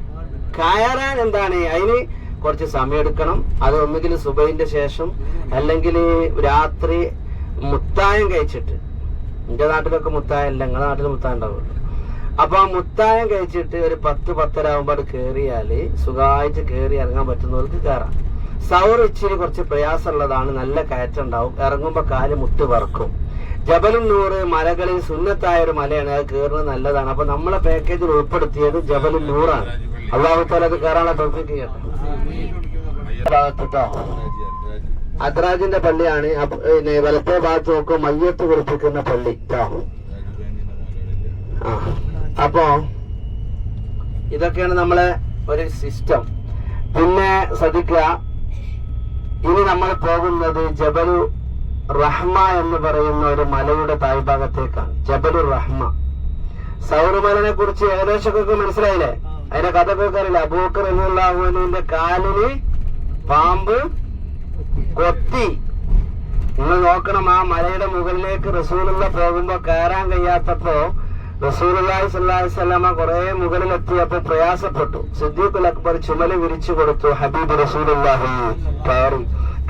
കയറാൻ എന്താണ്, അതിന് കുറച്ച് സമയം എടുക്കണം. അത് ഒന്നുകിൽ സുബഹിന്റെ ശേഷം അല്ലെങ്കിൽ രാത്രി മുത്തായം കഴിച്ചിട്ട്. എന്റെ നാട്ടിലൊക്കെ മുത്തായം ഇല്ല, നിങ്ങളുടെ നാട്ടിൽ മുത്തായം ഉണ്ടാവുള്ളൂ. അപ്പൊ ആ മുത്തായം കഴിച്ചിട്ട് ഒരു 10-10:30 ആകുമ്പോൾ അത് കയറിയാല് സുഖമായിട്ട് കയറി ഇറങ്ങാൻ പറ്റുന്നവർക്ക് കയറാം. സൗർ ഇച്ചിരി കുറച്ച് പ്രയാസമുള്ളതാണ്. നല്ല കയറ്റം ഉണ്ടാവും. ഇറങ്ങുമ്പോ കാല് മുട്ട് വറക്കും. ജബൽ നൂറ് മലകളിൽ സുന്നത്തായ ഒരു മലയാണ്. അത് കയറുന്നത് നല്ലതാണ്. അപ്പൊ നമ്മളെ പാക്കേജിൽ ഉൾപ്പെടുത്തിയത് ജബൽ നൂറാണ്. അല്ലാഹു തആല അത് കയറാനുള്ള തൗഫീഖ് ചെയ്യട്ടെ. അദ്രാജിന്റെ പള്ളിയാണ്. പിന്നെ വലത്തെ ഭാഗത്ത് നോക്കും മയ്യത്ത് കുറിപ്പിക്കുന്ന പള്ളി. അപ്പോ ഇതൊക്കെയാണ് നമ്മളെ ഒരു സിസ്റ്റം. പിന്നെ ശ്രദ്ധിക്കുക, ഇനി നമ്മൾ പോകുന്നത് ജബലു റഹ്മ എന്ന് പറയുന്ന ഒരു മലയുടെ താഴ്ഭാഗത്തേക്കാണ്. ജബലു റഹ്മ. സൗറുമലനെ കുറിച്ച് ഏകദേശമൊക്കെ മനസ്സിലായില്ലേ? അതിന്റെ കഥയൊക്കെ അറിയില്ല. അബൂബക്കർ റളിയല്ലാഹു അൻഹുവിന്റെ കാലിന് പാമ്പ് കൊത്തി. നിങ്ങൾ നോക്കണം, ആ മലയുടെ മുകളിലേക്ക് റസൂലുള്ള പോകുമ്പോ കയറാൻ കഴിയാത്തപ്പോ റസൂലുള്ളാഹി സ്വല്ലല്ലാഹു അലൈഹി വസല്ലമ കുറെ മുകളിലെത്തിയപ്പോ പ്രയാസപ്പെട്ടു. സിദ്ദീഖുൽ അക്ബർ ചുമല് വിരിച്ചു കൊടുത്തു. ഹബീബ് റസൂലുള്ളാഹി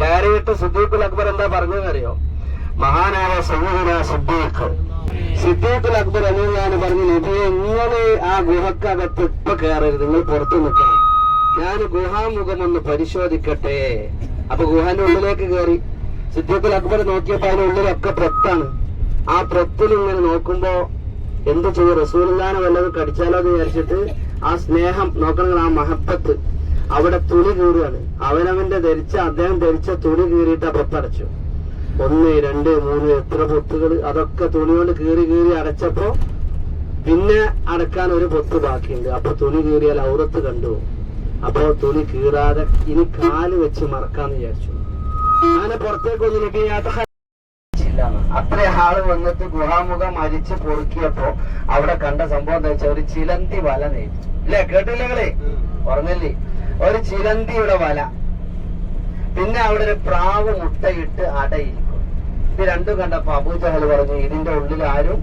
കയറിയിട്ട് സിദ്ദീഖുൽ അക്ബർ എന്താ പറഞ്ഞതറിയോ? മഹാനായ സയ്യിദുനാ സിദ്ദീഖുൽ അക്ബർ എന്ന് പറഞ്ഞു, നബിയെ ഇങ്ങനെ ആ ഗുഹക്കകത്ത് ഇപ്പൊ കയറരുത്, നിങ്ങൾ പുറത്തു നിൽക്കണം, ഞാൻ ഗുഹാമുഖം ഒന്ന് പരിശോധിക്കട്ടെ. അപ്പൊ ഗുഹാന്റെ ഉള്ളിലേക്ക് കയറി. സിദ്ദീഖുൽ അക്ബർ നോക്കിയപ്പോ അതിന്റെ ഉള്ളിലൊക്കെ പ്രത്താണ്. ആ പ്രത്തിൽ ഇങ്ങനെ നോക്കുമ്പോ എന്ത് ചെയ്യും, റസൂലുള്ളാഹിനെ വല്ലതും കടിച്ചാലോ എന്ന് വിചാരിച്ചിട്ട് ആ സ്നേഹം നോക്കണം, ആ മഹബത്ത് അവിടെ തുണി കീറുകയാണ്. അദ്ദേഹം ധരിച്ച തുണി കീറിയിട്ട് ആ പൊത്തടച്ചു. 1, 2, 3 എത്ര പൊത്തുകൾ, അതൊക്കെ തുണി കൊണ്ട് കീറി അടച്ചപ്പോ പിന്നെ അടക്കാൻ ഒരു പൊത്ത് ബാക്കിയുണ്ട്. അപ്പൊ തുണി കീറിയാൽ ഔറത്ത് കണ്ടു. അപ്പൊ തുണി കീറാതെ ഇനി കാല് വെച്ച് മറക്കാന്ന് വിചാരിച്ചു. അങ്ങനെ പുറത്തേക്കൊന്നും ലഭിക്കാത്ത അത്ര ആള് വന്നിട്ട് ഗുഹാമുഖം അരിച്ച് പൊറുക്കിയപ്പോ അവിടെ കണ്ട സംഭവം എന്താ വെച്ചാൽ ഒരു ചിലന്തി വല നെയ്തു. ഇല്ലേ, കേട്ടില്ലേ നിങ്ങളെ? പറഞ്ഞില്ലേ, ഒരു ചിലന്തിയുടെ വല. പിന്നെ അവിടെ ഒരു പ്രാവ് മുട്ടയിട്ട് അടയിരിക്കും. ഇത് രണ്ടും കണ്ടപ്പോ അബൂജഹൽ പറഞ്ഞു, ഇതിന്റെ ഉള്ളിൽ ആരും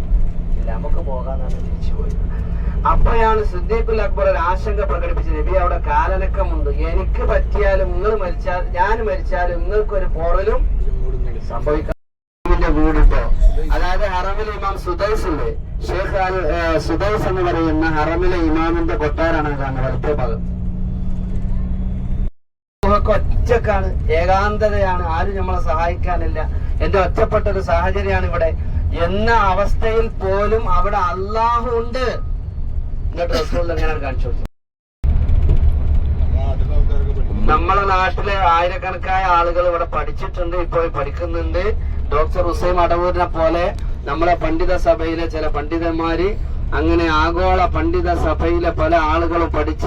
ഇല്ല, നമുക്ക് പോകാന്നാണ് തിരിച്ചു പോയത്. അപ്പോഴാണ് സിദ്ദീഖുൽ അക്ബർ ഒരു ആശങ്ക പ്രകടിപ്പിച്ചത്, നബി അവിടെ കാലനക്കമുണ്ട്, എനിക്ക് പറ്റിയാലും നിങ്ങൾ മരിച്ചാൽ ഞാൻ മരിച്ചാലും നിങ്ങൾക്കൊരു പോറലും സംഭവിക്കാം. വീടിട്ടോ, അതായത് ഹറമിലെ ഇമാം സുദൈസ് ഇല്ലേ, ഷേഖ് സുദൈസ് എന്ന് പറയുന്ന ഹറമിലെ ഇമാമിന്റെ കൊട്ടാരാണ് കാണുന്നത് വലത്തെ ഭാഗം. ഒറ്റക്കാണ്, ഏകാന്തതയാണ്, ആരും നമ്മളെ സഹായിക്കാനില്ല, എന്റെ ഒറ്റപ്പെട്ട ഒരു സാഹചര്യമാണ് ഇവിടെ എന്ന അവസ്ഥയിൽ പോലും അവിടെ അള്ളാഹു ഉണ്ട്. എന്നിട്ട് റസൂൽ എങ്ങനെയാണ് കാണിച്ചു കൊടുത്തത്? നമ്മളെ നാട്ടിലെ ആയിരക്കണക്കായ ആളുകൾ ഇവിടെ പഠിച്ചിട്ടുണ്ട്, ഇപ്പോൾ പഠിക്കുന്നുണ്ട്. ഡോക്ടർ ഹുസൈൻ അടവൂരിനെ പോലെ നമ്മളെ പണ്ഡിത സഭയിലെ ചില പണ്ഡിതന്മാര്, അങ്ങനെ ആഗോള പണ്ഡിത സഭയിലെ പല ആളുകളും പഠിച്ച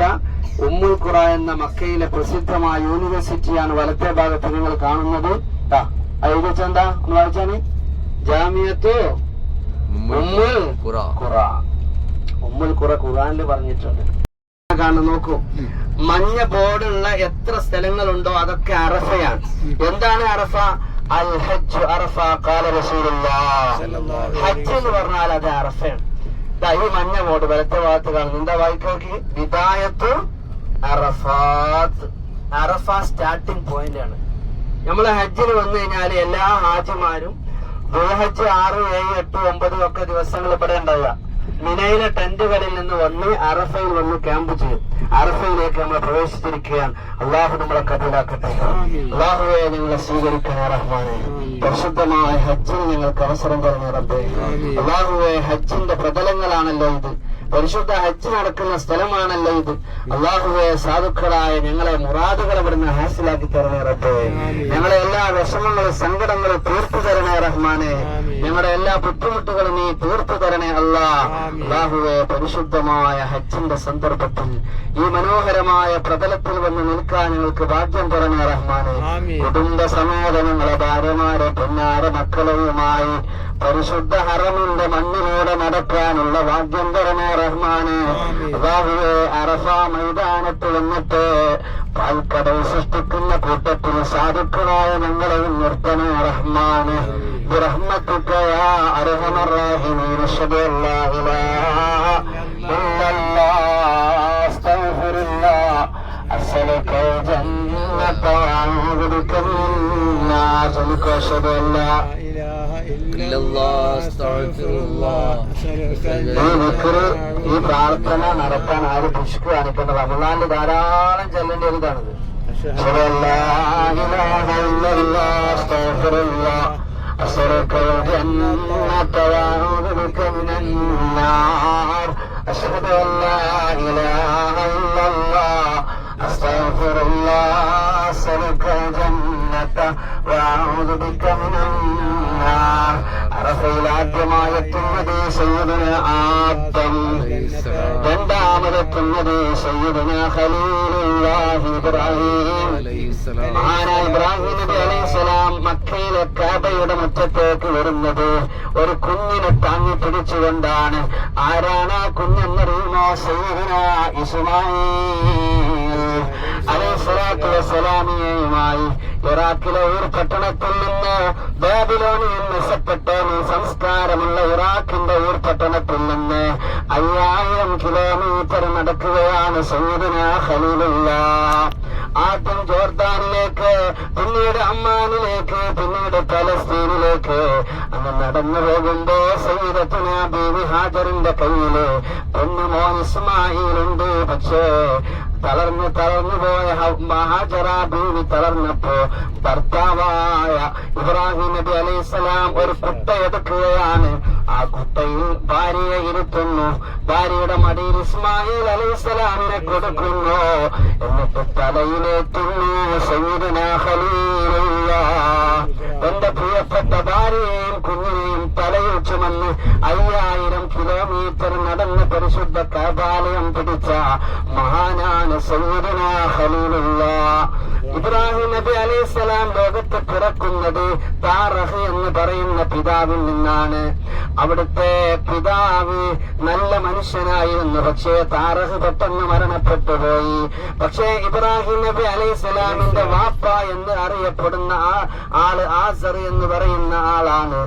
ഉമ്മുൽ ഖുറ എന്ന മക്കയിലെ പ്രസിദ്ധമായ യൂണിവേഴ്സിറ്റിയാണ് വലത്തെ ഭാഗത്ത് നിങ്ങൾ കാണുന്നത്. എഴുതിച്ചെന്താ ഒന്ന് വായിച്ചാണ്? ജാമിയത്ത് ഉമ്മുൽ ഖുറ ഖുറാനിൽ പറഞ്ഞിട്ടുണ്ട്. കാണുന്നു, നോക്കൂ, മഞ്ഞ ബോർഡുള്ള എത്ര സ്ഥലങ്ങളുണ്ടോ അതൊക്കെ അറഫയാണ്. എന്താണ് അറഫ? അൽ ഹജ്ജ് അറഫ ഖാല റസൂലുള്ളാഹ്. ഹജ്ജ് എന്ന് പറഞ്ഞാൽ അത് അറഫയാണ്. ഈ മഞ്ഞ ബോർഡ് വലത്തെ ഭാഗത്ത് കാണുന്നു. എന്താ വായിക്കോക്കി? ബിദായത്തു അറഫാത്ത്. അറഫ സ്റ്റാർട്ടിംഗ് പോയിന്റ് ആണ്. നമ്മള് ഹജ്ജിന് വന്നു കഴിഞ്ഞാല് എല്ലാ ഹാജിമാരും ദുൽഹജ്ജ് 6, 7, 8, 9 ഒക്കെ ദിവസങ്ങൾ ഇവിടെ ഉണ്ടാവുക. മിനയിലെ ടെന്റുകളിൽ നിന്ന് വന്ന് അറഫയിൽ വന്ന് ക്യാമ്പ് ചെയ്യും. അറഫയിലേക്ക് നമ്മൾ പ്രവേശിച്ചിരിക്കുകയാണ്. അള്ളാഹു നമ്മളെ കബൂലാക്കട്ടെ. അള്ളാഹുവെ ഞങ്ങളെ സ്വീകരിക്കണേ റഹ്മാനെ. പരിശുദ്ധമായ ഹജ്ജിന് ഞങ്ങൾക്ക് അവസരം തരണേ റബ്ബേ. അള്ളാഹുവെ, ഹജ്ജിന്റെ പ്രതലങ്ങളാണല്ലോ ഇത്, പരിശുദ്ധ ഹജ്ജ് നടക്കുന്ന സ്ഥലമാണല്ലോ ഇത്. അള്ളാഹുവെ, സാധുക്കളായ ഞങ്ങളെ മുറാദുകൾ ഇവിടുന്ന് ഹാസിലാക്കി തരണേ റബ്ബേ. ഞങ്ങളെ എല്ലാ വിഷമങ്ങളും സങ്കടങ്ങളും തീർത്തു തരണേ റഹ്മാനെ. ഞങ്ങളുടെ എല്ലാ ബുദ്ധിമുട്ടുകളും നീ തീർത്തു തരണേ അള്ളാഹുവെ. പരിശുദ്ധമായ ഹജ്ജിന്റെ സന്ദർഭത്തിൽ ഈ മനോഹരമായ പ്രതലത്തിൽ വന്ന് നിൽക്കാൻ ഞങ്ങൾക്ക് ഭാഗ്യം തരണേ റഹ്മാനെ. കുടുംബ സമേതം ഞങ്ങളെ ഭാര്യമാരെ പൊന്നാര മക്കളുമായി പരിശുദ്ധ ഹറമിന്റെ മണ്ണിലൂടെ നടക്കാനുള്ള ഭാഗ്യം തരണേ റഹ്മാനെ. അല്ലാഹുവേ, അറഫ മൈതാനത്ത് വന്നിട്ട് പാൽക്കടൽ സൃഷ്ടിക്കുന്ന കൂട്ടത്തിൽ സാധുക്കളായ ഞങ്ങളെയും നിർത്തണേ റഹ്മാനെ. برحمتك يا أرحم الراحمين. أشهد أن لا إله إلا الله أستغفر الله أسألك الجنة وأعوذ بك من النار. أشهد أن لا إله إلا الله أستغفر الله. ഈ പ്രാർത്ഥന നടത്താൻ ആര് പുഷ്കു കാണിക്കുന്നത്? റമളാനിൽ ധാരാളം ചെല്ലേണ്ട ഒരിതാണിത്. أشهد أن لا إله إلا الله أستغفر الله أسألك الجنة وأعوذ بك من النار. أشهد أن لا إله إلا الله أستغفر الله أسألك الجنة وأعوذ بك من النار. അറഫയിൽ ആദ്യമായി എത്തുന്നത് സയ്യിദുനാ ആദം. രണ്ടാമത് എത്തുന്നത് സയ്യിദുനാ ഖലീലുല്ലാഹി ഇബ്രാഹിം മഹാനായ ഇബ്രാഹിം നബി അലൈഹിസ്സലാം മക്കയിലെ കഅബയുടെ മുറ്റത്തേക്ക് വരുന്നത് ഒരു കുഞ്ഞിനെ താങ്ങി പിടിച്ചുകൊണ്ടാണ്. ആരാണ് ആ കുഞ്ഞെന്നറിയുമോ? സയ്യിദുനാ ഇസ്മാഈൽ അലൈഹിസ്സലാത്തു വസ്സലാമിയുമായി ഇറാഖിലെ ഊർ പട്ടണത്തിൽ നിന്ന് ബാബിലോണിയൻ മെച്ചപ്പെട്ട സംസ്കാരമുള്ള ഇറാഖിന്റെ ഊർ പട്ടണത്തിൽ നിന്ന് 5000 കിലോമീറ്റർ നടക്കുകയാണ് സയ്യിദുനാ ഖലീലുല്ലാഹ്. ആദ്യം ജോർദാനിലേക്ക്, പിന്നീട് അമ്മാനിലേക്ക്, പിന്നീട് പലസ്തീനിലേക്ക്. അങ്ങ് നടന്നു പോകുമ്പോ സയ്യിദത്തുനാ ബീവി ഹാജറിന്റെ കയ്യില് പൊന്നുമോൻ ഇസ്മായിലുണ്ട്. പക്ഷേ തളർന്നു പോയ ഹാജറ ബീവി തളർന്നപ്പോ ഭർത്താവായ ഇബ്രാഹിം നബി അലൈഹിസ്സലാം ഒരു കുട്ടയെടുക്കുകയാണ്. ആ കുട്ടയിൽ ഭാര്യയെ ഇരുത്തുന്നു. ഭാര്യയുടെ മടിയിൽ ഇസ്മായിൽ അലൈഹിസ്സലാമിനെ കൊടുക്കുന്നു. എന്നിട്ട് തലയിലേറ്റുന്നു സയ്യിദുനാ ഖലീലുല്ലാഹ്. എന്റെ പ്രിയപ്പെട്ട ഭാര്യയെയും കുഞ്ഞിനെയും തലയിൽ ചുമന്ന് 5000 കിലോമീറ്റർ നടന്ന് പരിശുദ്ധ കഅബാലയം പിടിച്ച മഹാനാണ് സയ്യിദുനാ ഖലീലുല്ലാഹ്. ഇബ്രാഹിം നബി അലൈഹിസ്സലാം ലോകത്ത് പിറക്കുന്നത് താറഹ് എന്ന് പറയുന്ന പിതാവിൽ നിന്നാണ്. അവിടുത്തെ പിതാവ് നല്ല മനുഷ്യനായിരുന്നു. പക്ഷേ താറഹ് പെട്ടെന്ന് മരണപ്പെട്ടു പോയി. പക്ഷേ ഇബ്രാഹിം നബി അലൈഹിസ്സലാമിന്റെ വാപ്പ എന്ന് അറിയപ്പെടുന്ന ആള് ആസർ എന്ന് പറയുന്ന ആളാണ്.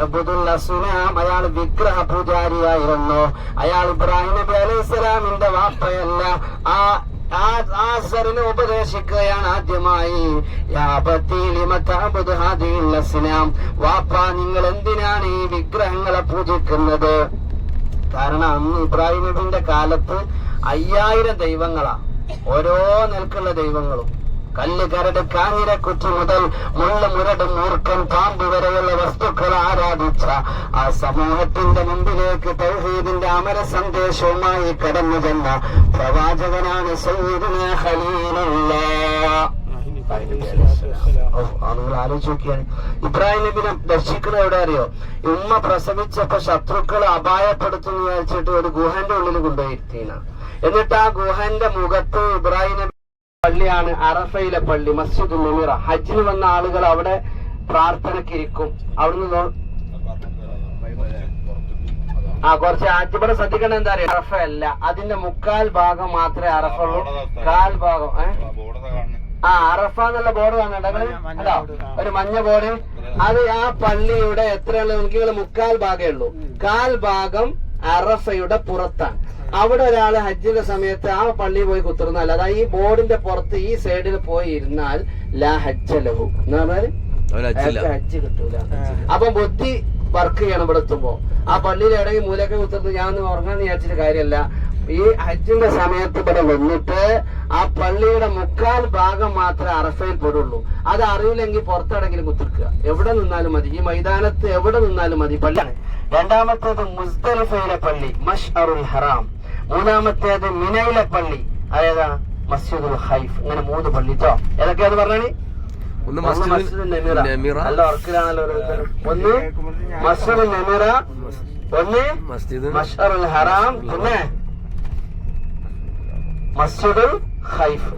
അബ്ദുൽ അസ്നാം, അയാൾ വിഗ്രഹ പൂജാരിയായിരുന്നു. അയാൾ ഇബ്രാഹിം നബി അലൈഹിസ്സലാമിന്റെ വാപ്പയല്ല. ആസറിനെ ഉപദേശിക്കുകയാണ് ആദ്യമായി. വാപ്പ, നിങ്ങൾ എന്തിനാണ് ഈ വിഗ്രഹങ്ങളെ പൂജിക്കുന്നത്? കാരണം അന്ന് ഇബ്രാഹിം നബിന്റെ കാലത്ത് 5000 ദൈവങ്ങളാ, ഓരോ നിലക്കുള്ള ദൈവങ്ങളും. കല്ല്, കരട്, കാഞ്ഞിരക്കുറ്റി മുതൽ മുള്ള, മുരട്, മൂർഖൻ, പാമ്പ് വരെയുള്ള വസ്തുക്കൾ ആരാധിച്ച ആ സമൂഹത്തിന്റെ മുമ്പിലേക്ക് തൗഹീദിന്റെ അമര സന്ദേശവുമായി കടന്നു ചെന്ന പ്രവാചകനാണ് സയ്യിദുനാ ഖലീലുല്ലാഹ്. നിങ്ങൾ ആലോചിച്ച് നോക്കിയാണ് ഇബ്രാഹിം നബിനെ ദർശിക്കുന്നത് എവിടെ അറിയോ? ഉമ്മ പ്രസവിച്ചപ്പോ ശത്രുക്കൾ അപായപ്പെടുത്തുന്നു വിചാരിച്ചിട്ട് ഒരു ഗുഹന്റെ ഉള്ളിൽ കൊണ്ടുപോയിരുത്തീന. എന്നിട്ട് ആ ഗുഹന്റെ മുഖത്ത് ഇബ്രാഹിം നബി പള്ളിയാണ് അറഫയിലെ പള്ളി, മസ്ജിദുൽ നമിറ. ഹജ്ജിന് വന്ന ആളുകൾ അവിടെ പ്രാർത്ഥനക്കിരിക്കും. അവിടുന്ന് കുറച്ച് ആറ്റിപ്പടെ ശ്രദ്ധിക്കണം. എന്താ പറയുക, അറഫ അല്ല, അതിന്റെ 1/4 ഭാഗം മാത്രമേ അറഫ ഉള്ളൂ. 1/4 ഭാഗം അറഫ എന്നുള്ള ബോർഡ് കാണണ്ടോ? ഒരു മഞ്ഞ ബോർഡ്. അത് ആ പള്ളിയുടെ എത്രയുള്ള എനിക്ക് 1/4 ഭാഗമേ ഉള്ളൂ. 1/4 ഭാഗം അറഫയുടെ പുറത്താണ്. അവിടെ ഒരാള് ഹജ്ജിന്റെ സമയത്ത് ആ പള്ളിയിൽ പോയി കുത്തിർന്നാൽ, അതായത് ഈ ബോർഡിന്റെ പുറത്ത് ഈ സൈഡിൽ പോയി ഇരുന്നാൽ ലാ ഹജ്ജ ലഹു എന്ന് പറഞ്ഞാല് ഹജ്ജ് കിട്ടൂല. അപ്പൊ ബുദ്ധി വർക്ക് ചെയ്യണം. ഇവിടെ എത്തുമ്പോ ആ പള്ളിയിൽ എവിടെയും മൂലൊക്കെ കുത്തിർന്ന് ഞാൻ ഒന്ന് ഉറങ്ങാന്ന് വിചാരിച്ചിട്ട് കാര്യമല്ല. ഈ ഹജ്ജിന്റെ സമയത്ത് ഇവിടെ വന്നിട്ട് ആ പള്ളിയുടെ 1/4 ഭാഗം മാത്രമേ അറഫയിൽ പെടുള്ളൂ. അത് അറിയില്ലെങ്കിൽ പുറത്തെവിടെങ്കിലും കുത്തിർക്കുക. എവിടെ നിന്നാലും മതി, ഈ മൈതാനത്ത് എവിടെ നിന്നാലും മതി പള്ളിയാണ്. രണ്ടാമത്തേത് മുസ്ദലിഫയിലെ പള്ളി മഷ്അറുൽ ഹറാം. മൂന്നാമത്തേത് മിനയിലെ പള്ളി, അതേതാ മസ്ജിദുൽ ഖൈഫ്. ഇങ്ങനെ 3 പള്ളി. ഏതൊക്കെയാന്ന് പറഞ്ഞാണ്? ഒന്ന് മസ്ജിദുൽ നമിറ, നല്ല ഉറക്കിലാണല്ലോ. ഒന്ന് മസ്ജിദുൽ നമിറ, ഒന്ന് മഷ്അറുൽ ഹറാം, പിന്നെ മസ്ജിദുൽ ഖൈഫ്.